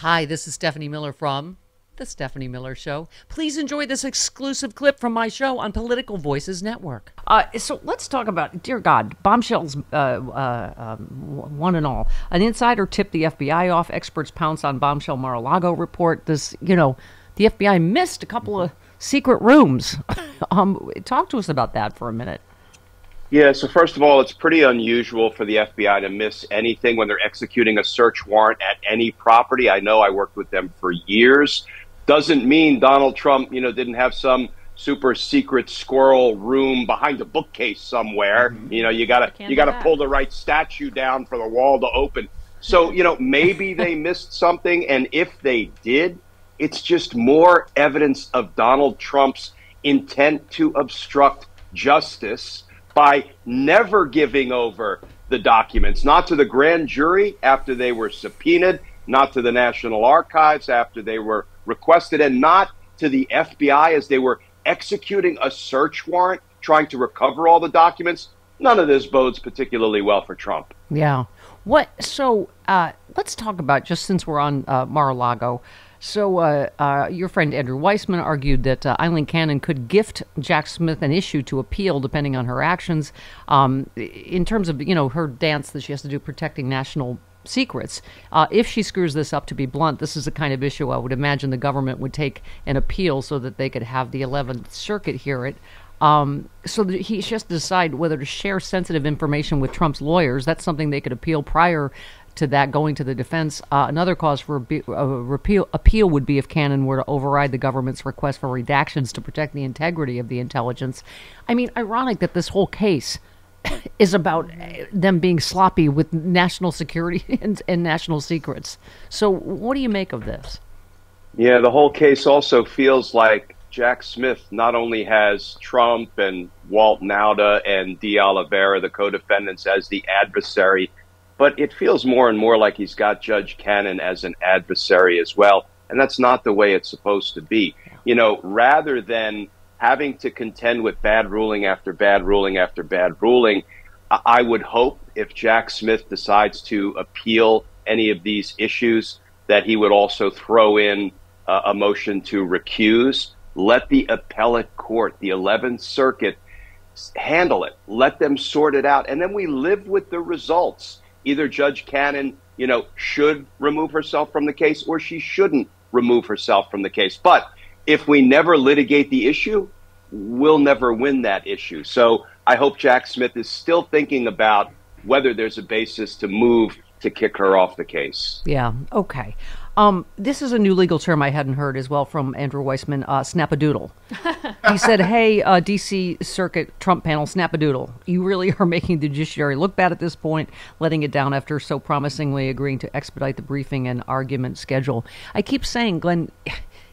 Hi, this is Stephanie Miller from The Stephanie Miller Show. Please enjoy this exclusive clip from my show on Political Voices Network. So let's talk about, dear God, bombshells, one and all. An insider tipped the FBI off. Experts pounce on bombshell Mar-a-Lago report. The FBI missed a couple of secret rooms. Talk to us about that for a minute. Yeah, so first of all, it's pretty unusual for the FBI to miss anything when they're executing a search warrant at any property. I know, I worked with them for years. Doesn't mean Donald Trump, didn't have some super secret squirrel room behind a bookcase somewhere. Mm-hmm. You gotta pull the right statue down for the wall to open. So, maybe they missed something, and if they did, it's just more evidence of Donald Trump's intent to obstruct justice by never giving over the documents, not to the grand jury after they were subpoenaed, not to the National Archives after they were requested, and not to the FBI as they were executing a search warrant, trying to recover all the documents. None of this bodes particularly well for Trump. Yeah. So let's talk about, just since we're on Mar-a-Lago. So your friend Andrew Weissman argued that Eileen Cannon could gift Jack Smith an issue to appeal depending on her actions in terms of, her dance that she has to do protecting national secrets. If she screws this up, to be blunt, this is the kind of issue I would imagine the government would take an appeal so that they could have the 11th Circuit hear it. So he has to decide whether to share sensitive information with Trump's lawyers. That's something they could appeal prior to that going to the defense. Another cause for appeal would be if Cannon were to override the government's request for redactions to protect the integrity of the intelligence. I mean, ironic that this whole case is about them being sloppy with national security and national secrets. So what do you make of this? Yeah, the whole case also feels like Jack Smith not only has Trump and Walt Nauta and De Oliveira, the co-defendants, as the adversary, but it feels more and more like he's got Judge Cannon as an adversary as well. And that's not the way it's supposed to be. Rather than having to contend with bad ruling after bad ruling after bad ruling, I would hope if Jack Smith decides to appeal any of these issues, that he would also throw in a motion to recuse. Let the appellate court, the 11th Circuit, handle it. Let them sort it out. And then we live with the results. Either Judge Cannon, should remove herself from the case, or she shouldn't remove herself from the case. But if we never litigate the issue, we'll never win that issue. So I hope Jack Smith is still thinking about whether there's a basis to move to kick her off the case. Yeah. Okay. This is a new legal term I hadn't heard as well from Andrew Weissman, snap-a-doodle. He said, hey, D.C. Circuit Trump panel, snap-a-doodle. You really are making the judiciary look bad at this point, letting it down after so promisingly agreeing to expedite the briefing and argument schedule. I keep saying, Glenn,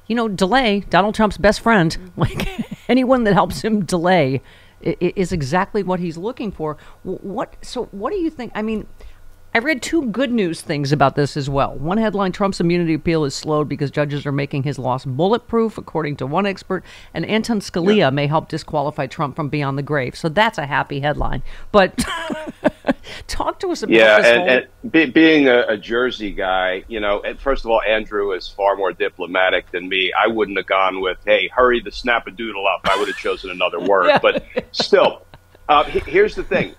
delay, Donald Trump's best friend. Like, anyone that helps him delay is exactly what he's looking for. So what do you think? I mean, I read two good news things about this as well. One headline, Trump's immunity appeal is slowed because judges are making his loss bulletproof, according to one expert, and Anton Scalia may help disqualify Trump from beyond the grave. So that's a happy headline. But talk to us about this and being a Jersey guy, first of all, Andrew is far more diplomatic than me. I wouldn't have gone with, hey, hurry the snap-a-doodle up. I would have chosen another word. Yeah. But still, here's the thing.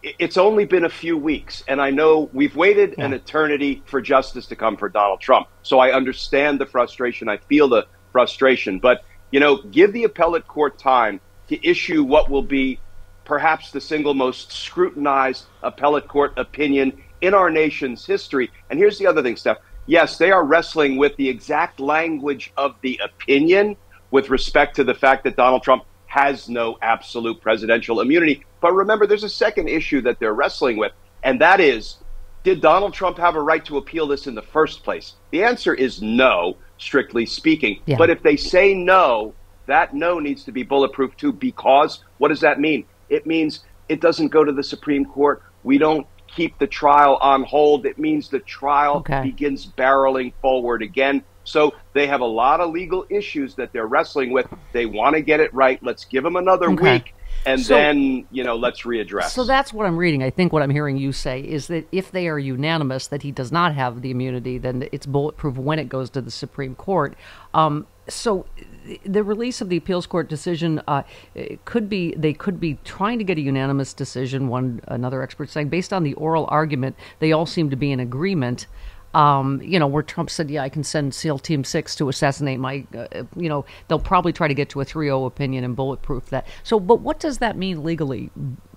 It's only been a few weeks, and I know we've waited an eternity for justice to come for Donald Trump. So I understand the frustration. I feel the frustration. But, give the appellate court time to issue what will be perhaps the single most scrutinized appellate court opinion in our nation's history. And here's the other thing, Steph. Yes, they are wrestling with the exact language of the opinion with respect to the fact that Donald Trump has no absolute presidential immunity. But remember, there's a second issue that they're wrestling with, and that is, did Donald Trump have a right to appeal this in the first place? The answer is no, strictly speaking. Yeah. But if they say no, that no needs to be bulletproof too, because what does that mean? It means it doesn't go to the Supreme Court. We don't keep the trial on hold. It means the trial begins barreling forward again. So they have a lot of legal issues that they're wrestling with. They want to get it right. Let's give them another week. and then, let's readdress. So that's what I'm reading. I think what I'm hearing you say is that if they are unanimous that he does not have the immunity, then it's bulletproof when it goes to the Supreme Court. So the release of the appeals court decision they could be trying to get a unanimous decision. Another expert saying, based on the oral argument, they all seem to be in agreement. Where Trump said, I can send SEAL Team 6 to assassinate my, they'll probably try to get to a 3-0 opinion and bulletproof that. So, but what does that mean legally,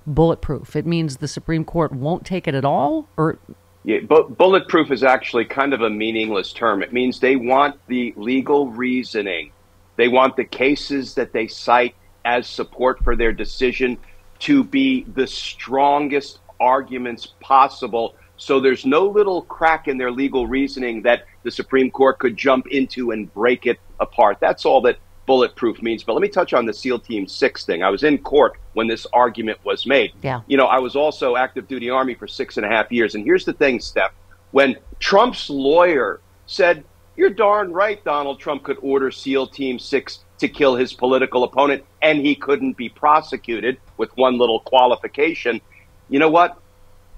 bulletproof? It means the Supreme Court won't take it at all? Or Yeah, but bulletproof is actually kind of a meaningless term. It means they want the legal reasoning. They want the cases that they cite as support for their decision to be the strongest arguments possible. So there's no little crack in their legal reasoning that the Supreme Court could jump into and break it apart. That's all that bulletproof means. But let me touch on the SEAL Team 6 thing. I was in court when this argument was made. Yeah. I was also active duty Army for 6.5 years. And here's the thing, Steph. When Trump's lawyer said, you're darn right, Donald Trump could order SEAL Team 6 to kill his political opponent, and he couldn't be prosecuted with one little qualification. You know what?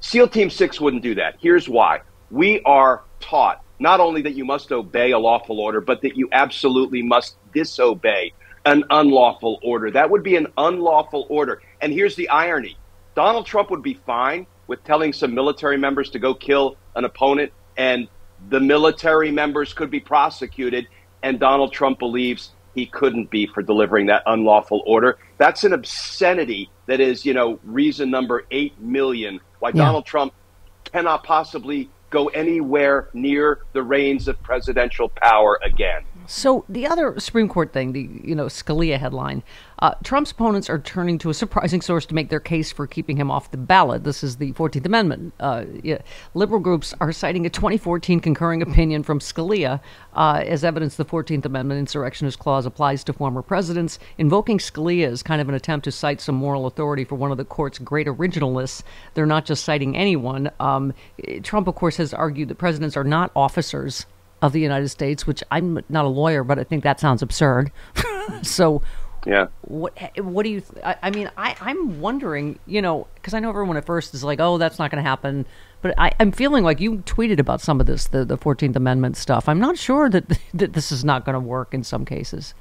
SEAL Team 6 wouldn't do that. Here's why. We are taught not only that you must obey a lawful order, but that you absolutely must disobey an unlawful order. That would be an unlawful order. And here's the irony. Donald Trump would be fine with telling some military members to go kill an opponent, and the military members could be prosecuted, and Donald Trump believes he couldn't be for delivering that unlawful order. That's an obscenity that is, reason number 8 million why Donald Trump cannot possibly go anywhere near the reins of presidential power again. So the other Supreme Court thing, the Scalia headline, Trump's opponents are turning to a surprising source to make their case for keeping him off the ballot. This is the 14th Amendment. Liberal groups are citing a 2014 concurring opinion from Scalia as evidence the 14th Amendment insurrectionist clause applies to former presidents, invoking Scalia as kind of an attempt to cite some moral authority for one of the court's great originalists. They're not just citing anyone. Trump, of course, has argued that presidents are not officers of the United States, which I'm not a lawyer, but I think that sounds absurd. So, yeah, what do you? I'm wondering, because I know everyone at first is like, "Oh, that's not going to happen," but I'm feeling like you tweeted about some of this, the 14th Amendment stuff. I'm not sure that this is not going to work in some cases.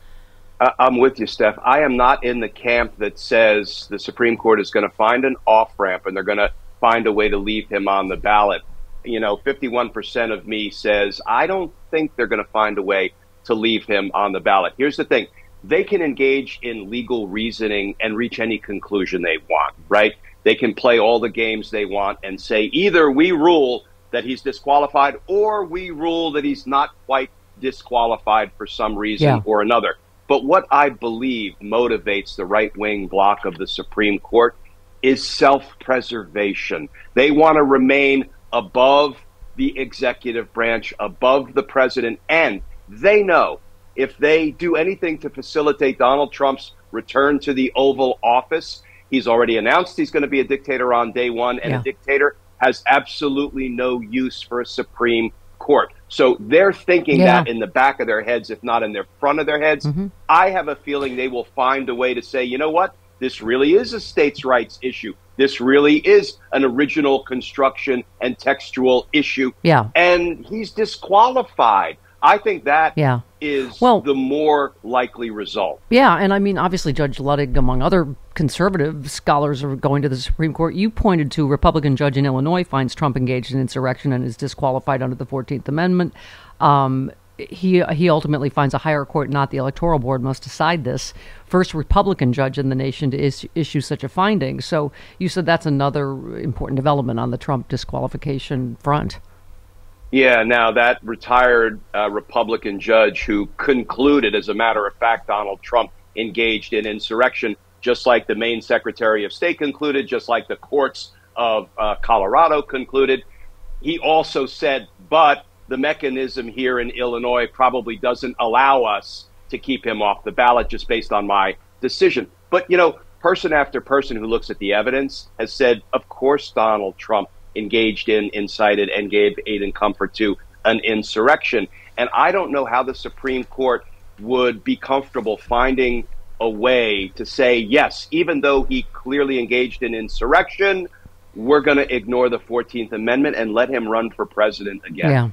I'm with you, Steph. I am not in the camp that says the Supreme Court is going to find an off-ramp and they're going to find a way to leave him on the ballot. 51% of me says, I don't think they're going to find a way to leave him on the ballot. Here's the thing. They can engage in legal reasoning and reach any conclusion they want, right? They can play all the games they want and say, either we rule that he's disqualified or we rule that he's not quite disqualified for some reason or another. But what I believe motivates the right-wing bloc of the Supreme Court is self-preservation. They want to remain above the executive branch, above the president, and they know if they do anything to facilitate Donald Trump's return to the Oval Office, he's already announced he's going to be a dictator on day one, and a dictator has absolutely no use for a Supreme Court. So they're thinking that in the back of their heads, if not in their front of their heads. I have a feeling they will find a way to say, you know what? This really is a states' rights issue. This really is an original construction and textual issue. And he's disqualified. I think that is the more likely result. And I mean, obviously, Judge Ludwig, among other conservative scholars, are going to the Supreme Court. You pointed to a Republican judge in Illinois finds Trump engaged in insurrection and is disqualified under the 14th Amendment. He ultimately finds a higher court, not the Electoral Board, must decide this. First Republican judge in the nation to issue such a finding. So you said that's another important development on the Trump disqualification front. Yeah, now that retired Republican judge who concluded, as a matter of fact, Donald Trump engaged in insurrection, just like the Maine Secretary of State concluded, just like the courts of Colorado concluded. He also said, but the mechanism here in Illinois probably doesn't allow us to keep him off the ballot just based on my decision. But, person after person who looks at the evidence has said, of course, Donald Trump engaged in, incited, and gave aid and comfort to an insurrection. And I don't know how the Supreme Court would be comfortable finding a way to say, yes, even though he clearly engaged in insurrection, we're going to ignore the 14th Amendment and let him run for president again. Yeah.